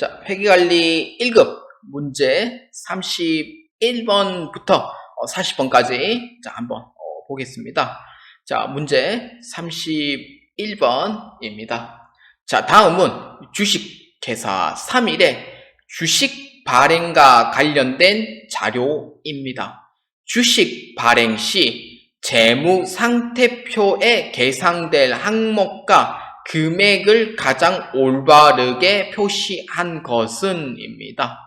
자, 회계관리 1급 문제 31번부터 40번까지 자, 한번 보겠습니다. 자, 문제 31번입니다. 자, 다음은 주식회사 3일의 주식 발행과 관련된 자료입니다. 주식 발행 시 재무상태표에 계상될 항목과 금액을 가장 올바르게 표시한 것은 입니다.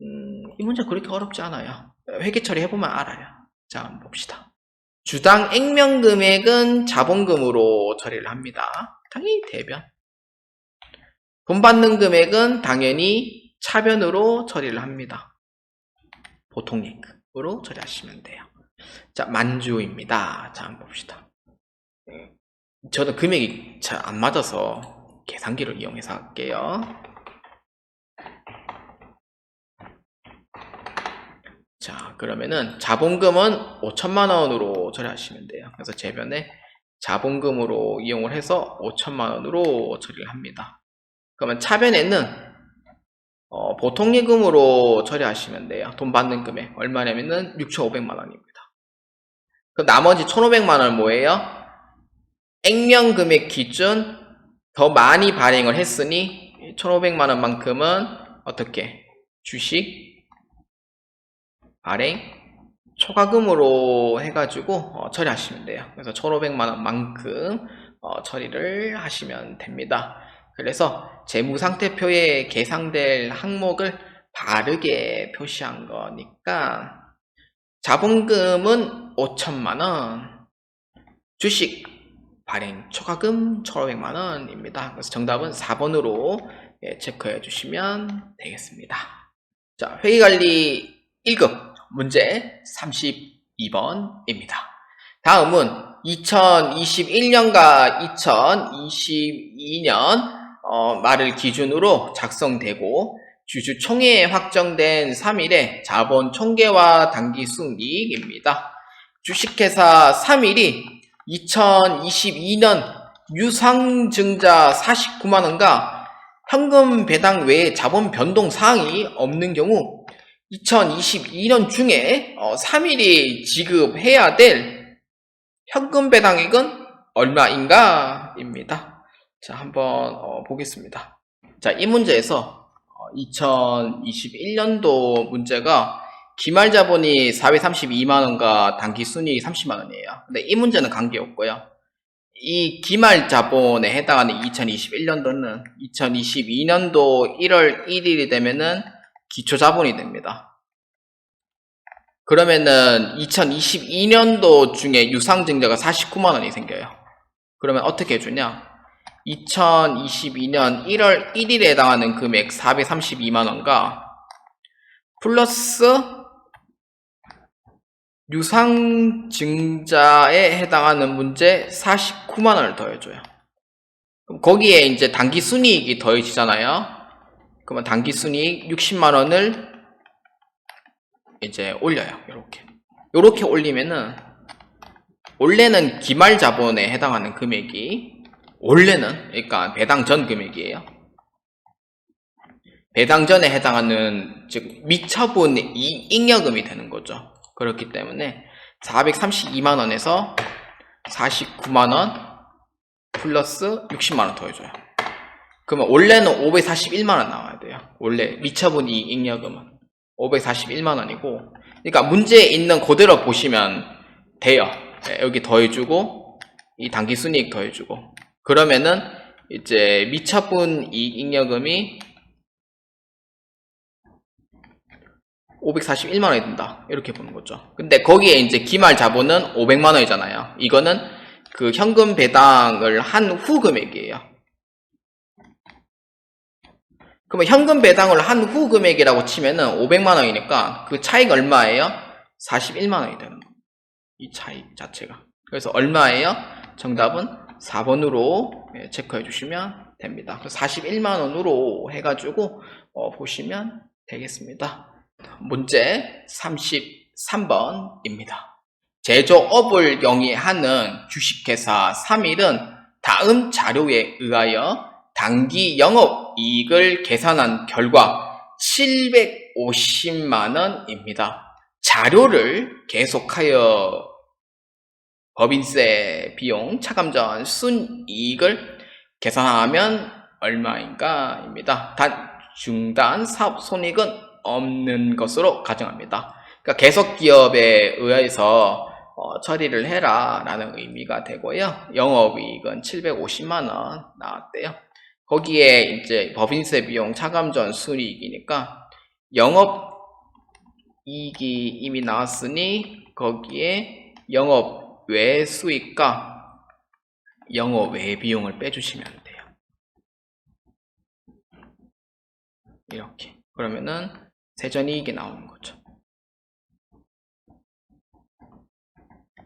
이 문제 그렇게 어렵지 않아요. 회계 처리해보면 알아요. 자, 한번 봅시다. 주당 액면 금액은 자본금으로 처리를 합니다. 당연히 대변. 돈 받는 금액은 당연히 차변으로 처리를 합니다. 보통예금으로 처리하시면 돼요. 자, 만주입니다. 자, 한번 봅시다. 저는 금액이 잘 안 맞아서 계산기를 이용해서 할게요. 자, 그러면은 자본금은 5천만원으로 처리하시면 돼요. 그래서 제변에 자본금으로 이용을 해서 5천만원으로 처리를 합니다. 그러면 차변에는 보통예금으로 처리하시면 돼요. 돈 받는 금액 얼마냐면은 6,500만원입니다. 그럼 나머지 1,500만원 뭐예요? 액면 금액 기준 더 많이 발행을 했으니 1,500만원만큼은 어떻게? 주식 발행 초과금으로 해가지고 처리하시면 돼요. 그래서 1,500만원만큼 처리를 하시면 됩니다. 그래서 재무상태표에 계상될 항목을 바르게 표시한 거니까 자본금은 5천만원, 주식 발행 초과금 1,500만원입니다. 그래서 정답은 4번으로 체크해 주시면 되겠습니다. 자, 회계관리 1급 문제 32번입니다. 다음은 2021년과 2022년 말을 기준으로 작성되고 주주총회에 확정된 3일의 자본 총계와 당기순이익입니다. 주식회사 3일이 2022년 유상증자 49만원과 현금 배당 외에 자본 변동 사항이 없는 경우 2022년 중에 3일이 지급해야 될 현금 배당액은 얼마인가? 입니다. 자, 한번 보겠습니다. 자, 이 문제에서 2021년도 문제가 기말자본이 432만원과 당기순이익이 30만원이에요. 근데 이 문제는 관계없고요. 이 기말자본에 해당하는 2021년도는 2022년도 1월 1일이 되면은 기초자본이 됩니다. 그러면은 2022년도 중에 유상증자가 49만원이 생겨요. 그러면 어떻게 해주냐? 2022년 1월 1일에 해당하는 금액 432만원과 플러스 유상증자에 해당하는 문제 49만원을 더해줘요. 그럼 거기에 이제 당기순이익이 더해지잖아요. 그러면 당기순이익 60만원을 이제 올려요. 요렇게 올리면은 원래는 기말자본에 해당하는 금액이 그러니까 배당 전 금액이에요. 배당 전에 해당하는 즉 미처분 잉여금이 되는 거죠. 그렇기 때문에 432만원에서 49만원 플러스 60만원 더해줘요. 그러면 원래는 541만원 나와야 돼요. 원래 미처분 잉여금은 541만원이고 그러니까 문제에 있는 그대로 보시면 돼요. 네, 여기 더해주고 이 당기순이익 더해주고 그러면은 이제 미처분 잉여금이 541만원이 든다. 이렇게 보는 거죠. 근데 거기에 이제 기말 자본은 500만원이잖아요. 이거는 그 현금 배당을 한 후 금액이에요. 그러면 현금 배당을 한 후 금액이라고 치면은 500만원이니까 그 차이가 얼마예요? 41만원이 되는 거예요. 이 차이 자체가. 그래서 얼마예요? 정답은 4번으로 체크해 주시면 됩니다. 41만원으로 해가지고 보시면 되겠습니다. 문제 33번입니다. 제조업을 영위하는 주식회사 3일은 다음 자료에 의하여 단기 영업 영업이익을 계산한 결과 750만원입니다. 자료를 계속하여 법인세 비용, 차감전, 순이익을 계산하면 얼마인가 입니다. 단 중단 사업 손익은 없는 것으로 가정합니다. 그러니까 계속기업에 의해서 처리를 해라 라는 의미가 되고요. 영업이익은 750만원 나왔대요. 거기에 이제 법인세 비용, 차감전, 순이익이니까 영업이익이 이미 나왔으니 거기에 영업 외 수익과 영업 외 비용을 빼주시면 돼요. 이렇게. 그러면은 세전이익이 나오는 거죠.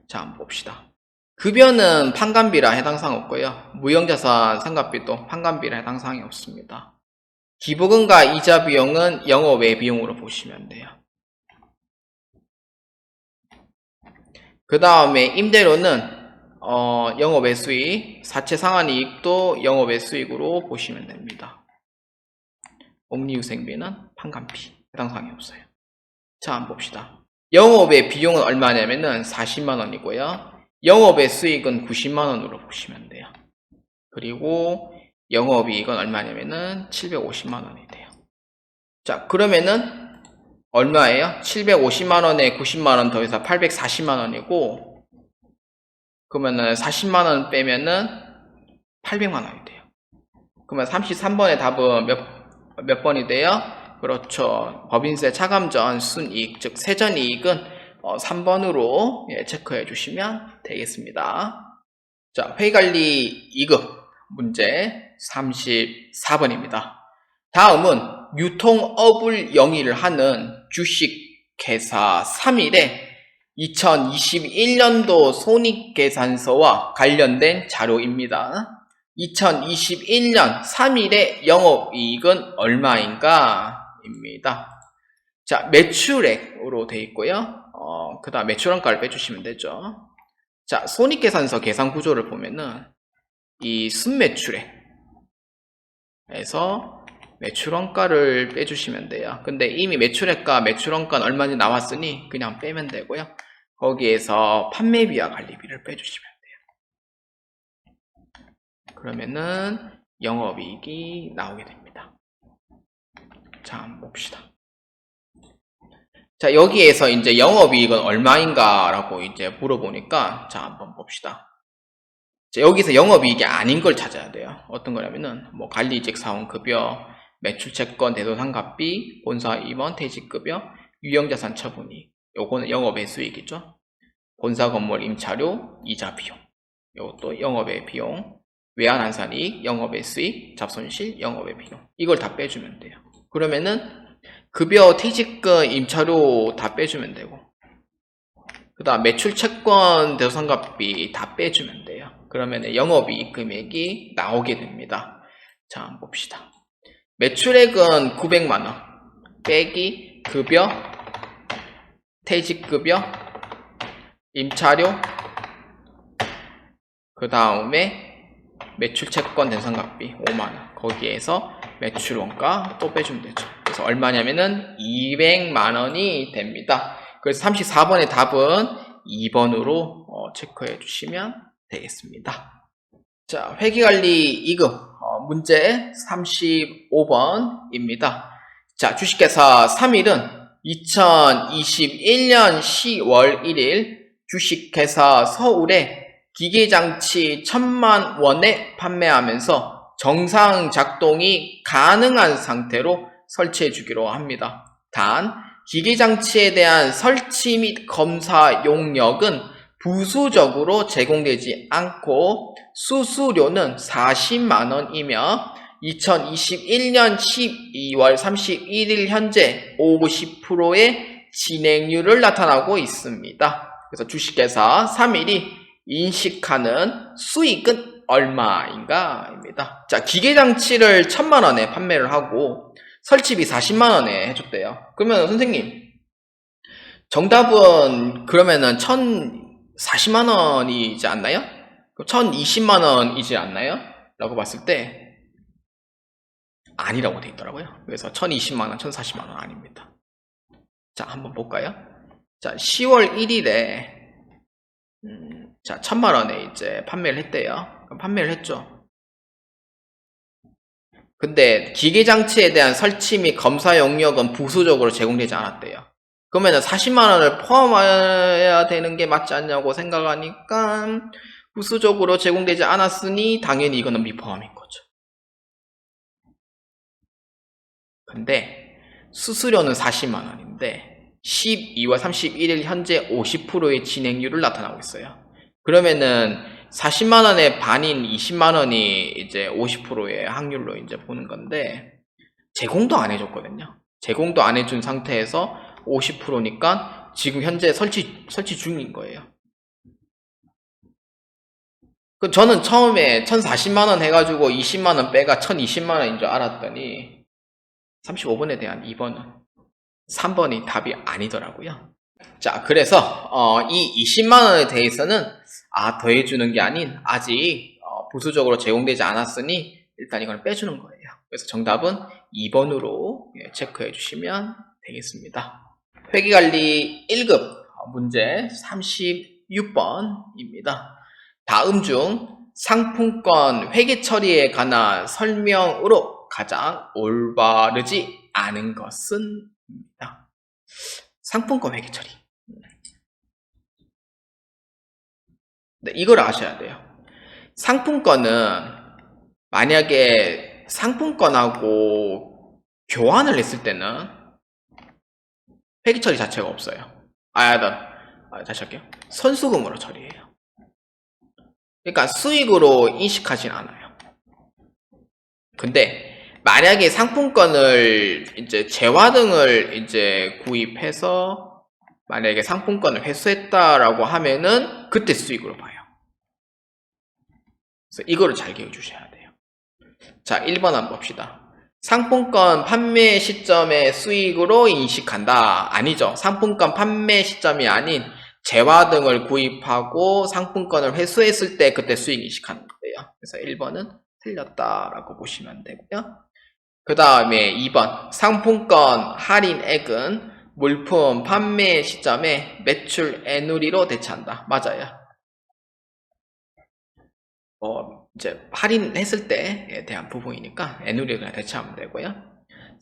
자, 한번 봅시다. 급여는 판관비라 해당 사항 없고요. 무형자산 상각비도 판관비라 해당 사항이 없습니다. 기부금과 이자 비용은 영업 외 비용으로 보시면 돼요. 그 다음에 임대료는 영업 외 수익, 사채 상환이익도 영업 외 수익으로 보시면 됩니다. 옥리후생비는 판관비 해당 사항이 없어요. 자, 한번 봅시다. 영업의 비용은 얼마냐면은 40만원이고요. 영업의 수익은 90만원으로 보시면 돼요. 그리고 영업이익은 얼마냐면은 750만원이 돼요. 자, 그러면은 얼마예요? 750만원에 90만원 더해서 840만원이고, 그러면은 40만원 빼면은 800만원이 돼요. 그러면 33번의 답은 몇 번이 돼요? 그렇죠. 법인세 차감전 순이익, 즉 세전이익은 3번으로 체크해 주시면 되겠습니다. 자, 회의관리 2급 문제 34번입니다. 다음은 유통업을 영위를 하는 주식회사 3일에 2021년도 손익계산서와 관련된 자료입니다. 2021년 3일의 영업이익은 얼마인가? 입니다. 자, 매출액으로 되어 있고요. 그 다음 매출원가를 빼주시면 되죠. 자, 손익계산서 계산 구조를 보면은 이 순매출액에서 매출원가를 빼주시면 돼요. 근데 이미 매출액과 매출원가는 얼마인지 나왔으니 그냥 빼면 되고요. 거기에서 판매비와 관리비를 빼주시면 돼요. 그러면은 영업이익이 나오게 됩니다. 자, 한번 봅시다. 자, 여기에서 이제 영업이익은 얼마인가 라고 이제 물어보니까, 자, 한번 봅시다. 자, 여기서 영업이익이 아닌 걸 찾아야 돼요. 어떤 거냐면은, 뭐, 관리이직 사원급여, 매출채권 대소상각비, 본사 임원 퇴직급여, 유형자산 처분이익. 요거는 영업의 수익이죠. 본사 건물 임차료, 이자 비용. 요것도 영업의 비용, 외환환산이익, 영업의 수익, 잡손실, 영업의 비용. 이걸 다 빼주면 돼요. 그러면은 급여, 퇴직금, 임차료 다 빼주면 되고, 그 다음 매출채권 대소상각비 다 빼주면 돼요. 그러면 영업이익 금액이 나오게 됩니다. 자, 한번 봅시다. 매출액은 900만원 빼기 급여, 퇴직급여, 임차료, 그 다음에 매출채권 대소상각비 5만원, 거기에서 매출원가 또 빼주면 되죠. 그래서 얼마냐면은 200만원이 됩니다. 그래서 34번의 답은 2번으로 체크해 주시면 되겠습니다. 자, 회계관리 2급 문제 35번입니다. 자, 주식회사 3일은 2021년 10월 1일 주식회사 서울에 기계장치 1000만원에 판매하면서 정상 작동이 가능한 상태로 설치해 주기로 합니다. 단, 기계장치에 대한 설치 및 검사 용역은 부수적으로 제공되지 않고 수수료는 40만원이며 2021년 12월 31일 현재 50%의 진행률을 나타나고 있습니다. 그래서 주식회사 3일이 인식하는 수익은 얼마인가? 입니다. 자, 기계장치를 1000만원에 판매를 하고 설치비 40만원에 해줬대요. 그러면 선생님, 정답은 그러면은 1040만원이지 않나요? 1020만원이지 않나요? 라고 봤을 때 아니라고 돼 있더라고요. 그래서 1020만원, 1040만원 아닙니다. 자, 한번 볼까요? 자, 10월 1일에 자, 1000만원에 이제 판매를 했대요. 그럼 판매를 했죠. 근데 기계장치에 대한 설치 및 검사 용역은 부수적으로 제공되지 않았대요. 그러면은 40만원을 포함해야 되는 게 맞지 않냐고 생각하니까 부수적으로 제공되지 않았으니 당연히 이거는 미포함인 거죠. 근데 수수료는 40만원인데 12월 31일 현재 50%의 진행률을 나타나고 있어요. 그러면은 40만원의 반인 20만원이 이제 50%의 확률로 이제 보는 건데, 제공도 안 해줬거든요. 제공도 안 해준 상태에서 50%니까 지금 현재 설치 중인 거예요. 저는 처음에 1040만원 해가지고 20만원 빼가 1020만원인 줄 알았더니 35번에 대한 2번은 3번이 답이 아니더라고요. 자, 그래서 이 20만원에 대해서는 더해주는 게 아닌 아직 부수적으로 제공되지 않았으니 일단 이걸 빼주는 거예요. 그래서 정답은 2번으로 체크해 주시면 되겠습니다. 회계관리 1급 문제 36번입니다. 다음 중 상품권 회계 처리에 관한 설명으로 가장 올바르지 않은 것은 입니다. 상품권 회계 처리. 네, 이걸 아셔야 돼요. 상품권은 만약에 상품권하고 교환을 했을 때는 회계 처리 자체가 없어요. 다시 할게요. 선수금으로 처리해요. 그러니까 수익으로 인식하진 않아요. 근데 만약에 상품권을 이제 재화등을 이제 구입해서 만약에 상품권을 회수했다라고 하면은 그때 수익으로 봐요. 그래서 이거를 잘 기억해 주셔야 돼요. 자, 1번 한번 봅시다. 상품권 판매 시점의 수익으로 인식한다. 아니죠. 상품권 판매 시점이 아닌 재화등을 구입하고 상품권을 회수했을 때 그때 수익 인식하는 거예요. 그래서 1번은 틀렸다라고 보시면 되고요. 그 다음에 2번 상품권 할인액은 물품 판매 시점에 매출 애누리로 대체한다. 맞아요. 이제 할인했을 때에 대한 부분이니까 애누리를 그냥 대체하면 되고요.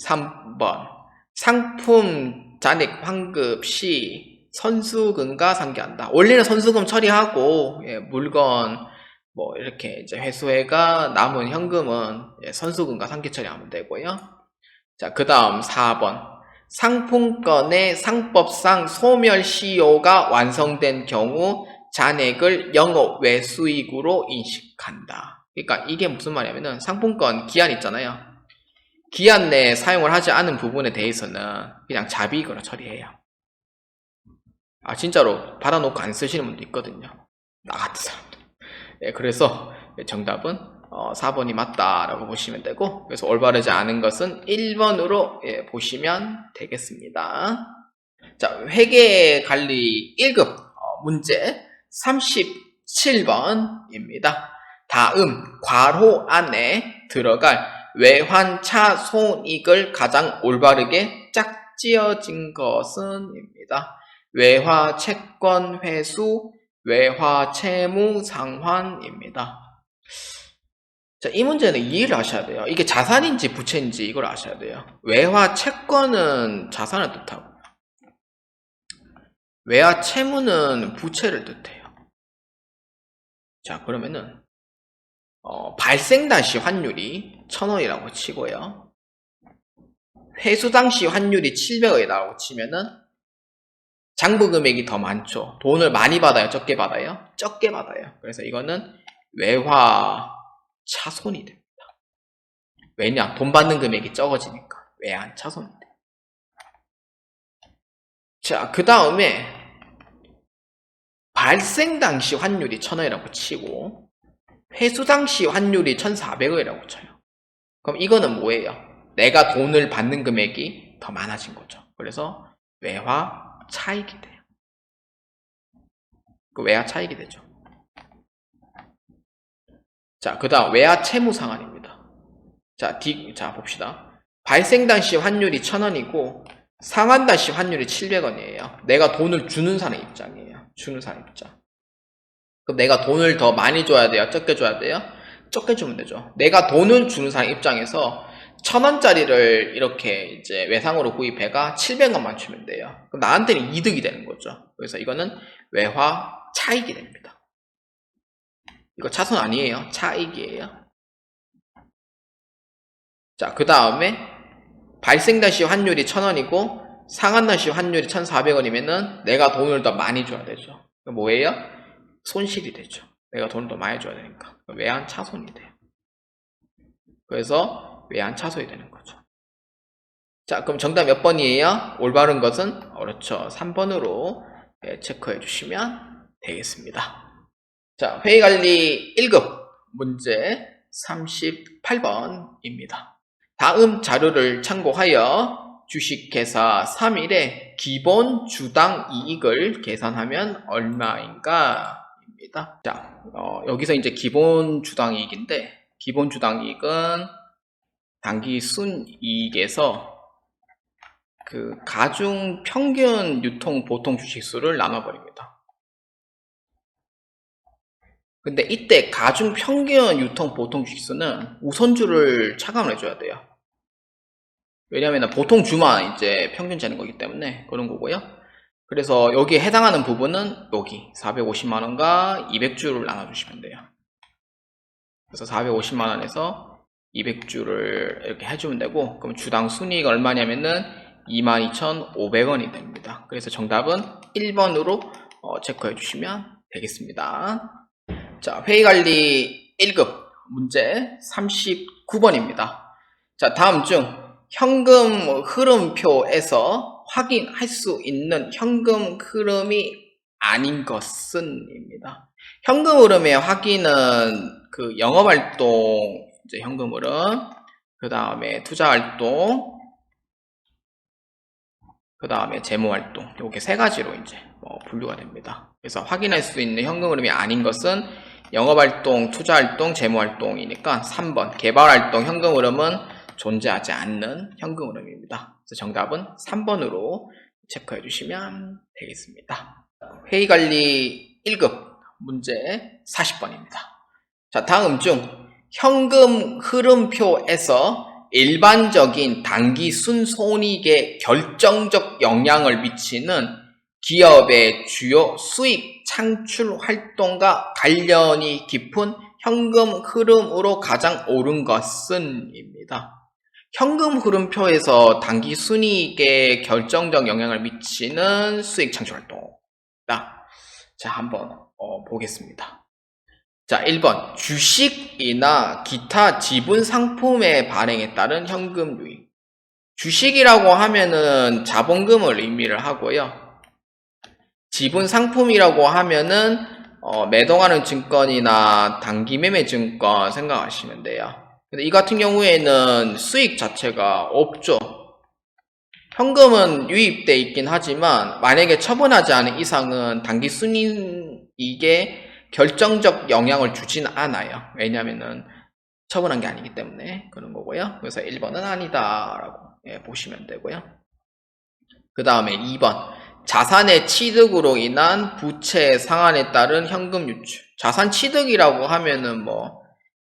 3번 상품 잔액 환급 시 선수금과 상기한다. 원래는 선수금 처리하고 물건 뭐 이렇게 이제 회수해가 남은 현금은 선수금과 상기 처리하면 되고요. 자, 그 다음 4번 상품권의 상법상 소멸시효가 완성된 경우 잔액을 영업 외수익으로 인식한다. 그러니까 이게 무슨 말이냐면은 상품권 기한 있잖아요. 기한 내에 사용을 하지 않은 부분에 대해서는 그냥 자비익으로 처리해요. 진짜로 받아놓고 안 쓰시는 분도 있거든요. 나 같은 사람들. 그래서 정답은 4번이 맞다라고 보시면 되고, 그래서 올바르지 않은 것은 1번으로 보시면 되겠습니다. 자, 회계관리 1급 문제 37번입니다. 다음 괄호 안에 들어갈 외환차손익을 가장 올바르게 짝지어진 것은입니다. 외화 채권 회수, 외화 채무 상환입니다. 자, 이 문제는 이해를 하셔야 돼요. 이게 자산인지 부채인지 이걸 아셔야 돼요. 외화 채권은 자산을 뜻하고 외화 채무는 부채를 뜻해요. 자, 그러면은 발생 당시 환율이 1000원이라고 치고요. 회수 당시 환율이 700원이라고 치면은 장부 금액이 더 많죠. 돈을 많이 받아요? 적게 받아요? 적게 받아요. 그래서 이거는 외화 차손이 됩니다. 왜냐? 돈 받는 금액이 적어지니까 외환 차손이 돼요. 자, 그 다음에 발생 당시 환율이 1000원이라고 치고 회수 당시 환율이 1400원이라고 쳐요. 그럼 이거는 뭐예요? 내가 돈을 받는 금액이 더 많아진 거죠. 그래서 외화 차익이 돼요. 그 외화 차익이 되죠. 자, 그 다음 외화 채무 상환입니다. 자, 봅시다. 발생 당시 환율이 1,000원이고, 상환 당시 환율이 700원이에요. 내가 돈을 주는 사람 입장이에요. 주는 사람 입장. 그럼 내가 돈을 더 많이 줘야 돼요? 적게 줘야 돼요? 적게 주면 되죠. 내가 돈을 주는 사람 입장에서 1,000원짜리를 이렇게 이제 외상으로 구입해가 700원만 주면 돼요. 그럼 나한테는 이득이 되는 거죠. 그래서 이거는 외화 차익이 됩니다. 이거 차손 아니에요. 차익이에요. 자, 그 다음에 발생 당시 환율이 1,000원이고 상환 당시 환율이 1,400원이면은 내가 돈을 더 많이 줘야 되죠. 뭐예요? 손실이 되죠. 내가 돈을 더 많이 줘야 되니까. 외환 차손이 돼요. 그래서 외환 차손이 되는 거죠. 자, 그럼 정답 몇 번이에요? 올바른 것은 그렇죠. 3번으로 체크해 주시면 되겠습니다. 자, 회의관리 1급 문제 38번입니다. 다음 자료를 참고하여 주식회사 3일의 기본 주당 이익을 계산하면 얼마인가? 입니다. 자, 여기서 이제 기본 주당 이익인데, 기본 주당 이익은 단기 순이익에서 그 가중 평균 유통 보통 주식수를 나눠버립니다. 근데 이때 가중 평균 유통 보통 주식수는 우선주를 차감을 해줘야 돼요. 왜냐하면 보통 주만 이제 평균 재는 거기 때문에 그런 거고요. 그래서 여기에 해당하는 부분은 여기 450만원과 200주를 나눠주시면 돼요. 그래서 450만원에서 200주를 이렇게 해주면 되고, 그럼 주당 순이익 얼마냐면은 22,500원이 됩니다. 그래서 정답은 1번으로 체크해 주시면 되겠습니다. 자, 회의관리 1급 문제 39번입니다. 자, 다음 중 현금 흐름표에서 확인할 수 있는 현금 흐름이 아닌 것은 입니다. 현금 흐름의 확인은 그 영업활동, 이제 현금 흐름, 그 다음에 투자활동, 그 다음에 재무활동, 이렇게 세 가지로 이제 분류가 됩니다. 그래서 확인할 수 있는 현금 흐름이 아닌 것은 영업활동, 투자활동, 재무활동이니까 3번 개발활동 현금 흐름은 존재하지 않는 현금 흐름입니다. 그래서 정답은 3번으로 체크해 주시면 되겠습니다. 회의관리 1급 문제 40번입니다. 자, 다음 중 현금 흐름표에서 일반적인 단기 순손익에 결정적 영향을 미치는 기업의 주요 수익 창출 활동과 관련이 깊은 현금 흐름으로 가장 옳은 것은 입니다. 현금 흐름표에서 단기 순이익에 결정적 영향을 미치는 수익 창출 활동이다. 자, 한번 보겠습니다. 자, 1번 주식이나 기타 지분 상품의 발행에 따른 현금 유입. 주식이라고 하면은 자본금을 의미를 하고요. 지분 상품이라고 하면은 매도하는 증권이나 단기 매매 증권 생각하시면 돼요. 근데 이 같은 경우에는 수익 자체가 없죠. 현금은 유입돼 있긴 하지만 만약에 처분하지 않은 이상은 단기 순이익에 결정적 영향을 주진 않아요. 왜냐면은 처분한 게 아니기 때문에 그런 거고요. 그래서 1번은 아니다라고 보시면 되고요. 그 다음에 2번 자산의 취득으로 인한 부채 상환에 따른 현금 유출. 자산 취득이라고 하면은 뭐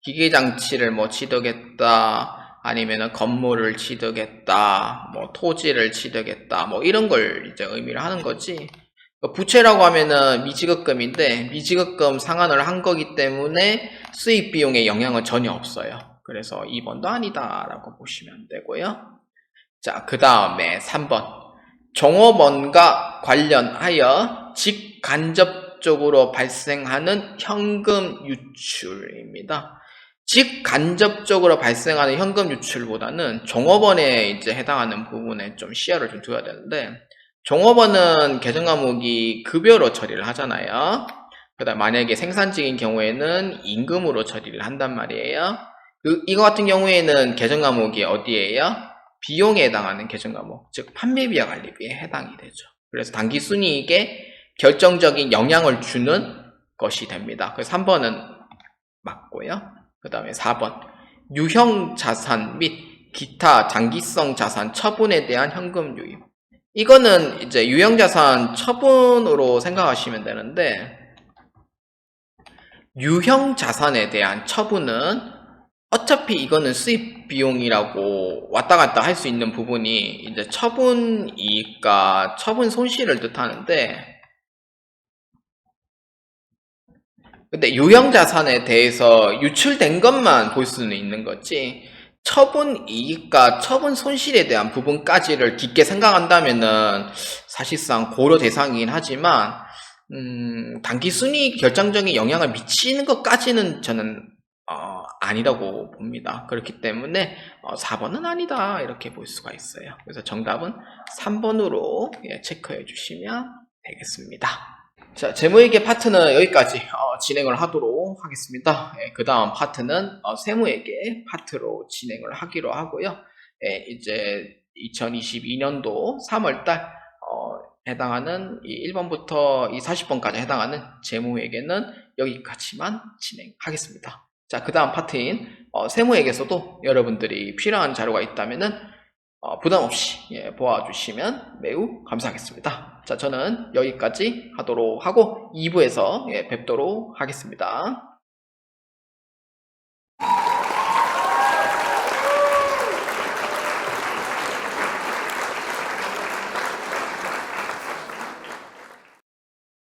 기계장치를 뭐 취득했다, 아니면은 건물을 취득했다, 뭐 토지를 취득했다, 뭐 이런 걸 이제 의미를 하는 거지. 부채라고 하면은 미지급금인데 미지급금 상환을 한 거기 때문에 수익 비용에 영향은 전혀 없어요. 그래서 2번도 아니다라고 보시면 되고요. 자, 그 다음에 3번 종업원과 관련하여 직간접적으로 발생하는 현금 유출입니다. 직간접적으로 발생하는 현금 유출보다는 종업원에 이제 해당하는 부분에 좀 시야를 좀 둬야 되는데, 종업원은 계정 과목이 급여로 처리를 하잖아요. 그다음 만약에 생산직인 경우에는 임금으로 처리를 한단 말이에요. 이거 같은 경우에는 계정 과목이 어디예요? 비용에 해당하는 계정 과목, 즉 판매비와 관리비에 해당이 되죠. 그래서 단기 순이익에 결정적인 영향을 주는 것이 됩니다. 그래서 3번은 맞고요. 그 다음에 4번 유형 자산 및 기타 장기성 자산 처분에 대한 현금 유입. 이거는 이제 유형 자산 처분으로 생각하시면 되는데, 유형 자산에 대한 처분은 어차피 이거는 수입 비용이라고 왔다 갔다 할 수 있는 부분이 이제 처분 이익과 처분 손실을 뜻하는데, 근데 유형 자산에 대해서 유출된 것만 볼 수는 있는 거지, 처분 이익과 처분 손실에 대한 부분까지를 깊게 생각한다면은 사실상 고려 대상이긴 하지만, 단기 순이익 결정적인 영향을 미치는 것까지는 저는 아니라고 봅니다. 그렇기 때문에 4번은 아니다 이렇게 볼 수가 있어요. 그래서 정답은 3번으로 체크해 주시면 되겠습니다. 자, 재무회계 파트는 여기까지 진행을 하도록 하겠습니다. 그 다음 파트는 세무회계 파트로 진행을 하기로 하고요. 이제 2022년도 3월달 해당하는 이 1번부터 이 40번까지 해당하는 재무회계는 여기까지만 진행하겠습니다. 자, 그 다음 파트인 세무회계에서도 여러분들이 필요한 자료가 있다면은 부담 없이 보아주시면 매우 감사하겠습니다. 자, 저는 여기까지 하도록 하고 2부에서 뵙도록 하겠습니다.